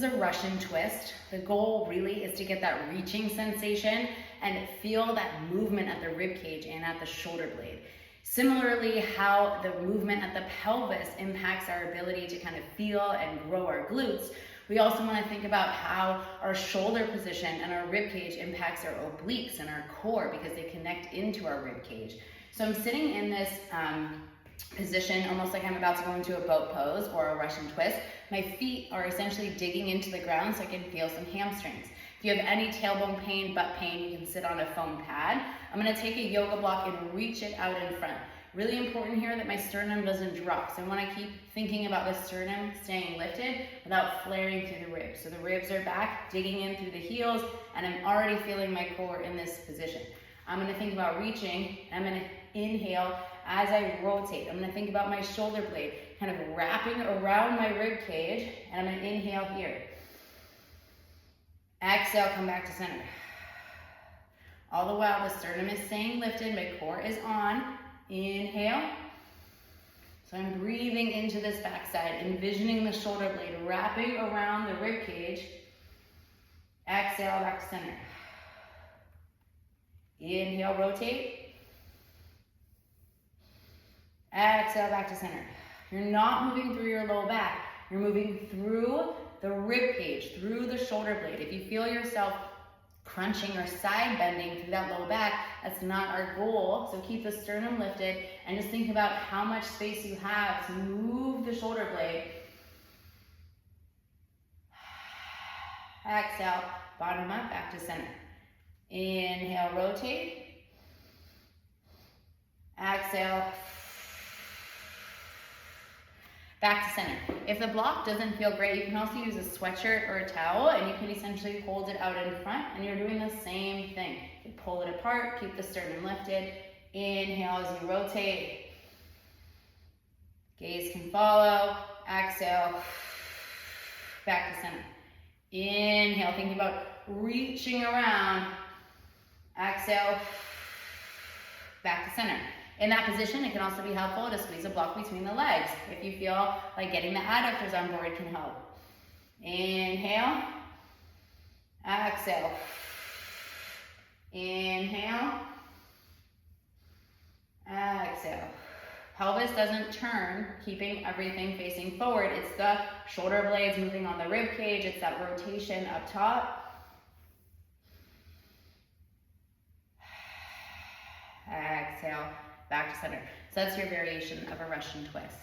Is a Russian twist. The goal really is to get that reaching sensation and feel that movement at the rib cage and at the shoulder blade. Similarly, how the movement at the pelvis impacts our ability to kind of feel and grow our glutes, we also want to think about how our shoulder position and our rib cage impacts our obliques and our core because they connect into our rib cage. So I'm sitting in this position, almost like I'm about to go into a boat pose or a Russian twist. My feet are essentially digging into the ground so I can feel some hamstrings. If you have any tailbone pain, butt pain, you can sit on a foam pad. I'm gonna take a yoga block and reach it out in front. Really important here that my sternum doesn't drop. So I wanna keep thinking about the sternum staying lifted without flaring through the ribs. So the ribs are back, digging in through the heels, and I'm already feeling my core in this position. I'm gonna think about reaching, and I'm gonna inhale as I rotate. I'm gonna think about my shoulder blade kind of wrapping around my rib cage, and I'm gonna inhale here. Exhale, come back to center. All the while the sternum is staying lifted, my core is on. Inhale. So I'm breathing into this backside, envisioning the shoulder blade wrapping around the rib cage. Exhale, back to center. Inhale, rotate. Exhale, back to center. You're not moving through your low back. You're moving through the rib cage, through the shoulder blade. If you feel yourself crunching or side bending through that low back, that's not our goal. So keep the sternum lifted and just think about how much space you have to move the shoulder blade. Exhale, bottom up, back to center. Inhale, rotate. Exhale. Back to center. If the block doesn't feel great, you can also use a sweatshirt or a towel, and you can essentially hold it out in front, and you're doing the same thing. You pull it apart, keep the sternum lifted. Inhale as you rotate. Gaze can follow. Exhale. Back to center. Inhale, thinking about reaching around. Exhale. Back to center. In that position, it can also be helpful to squeeze a block between the legs. If you feel like getting the adductors on board can help. Inhale. Exhale. Inhale. Exhale. Pelvis doesn't turn, keeping everything facing forward. It's the shoulder blades moving on the rib cage. It's that rotation up top. Exhale. Back to center. So that's your variation of a Russian twist.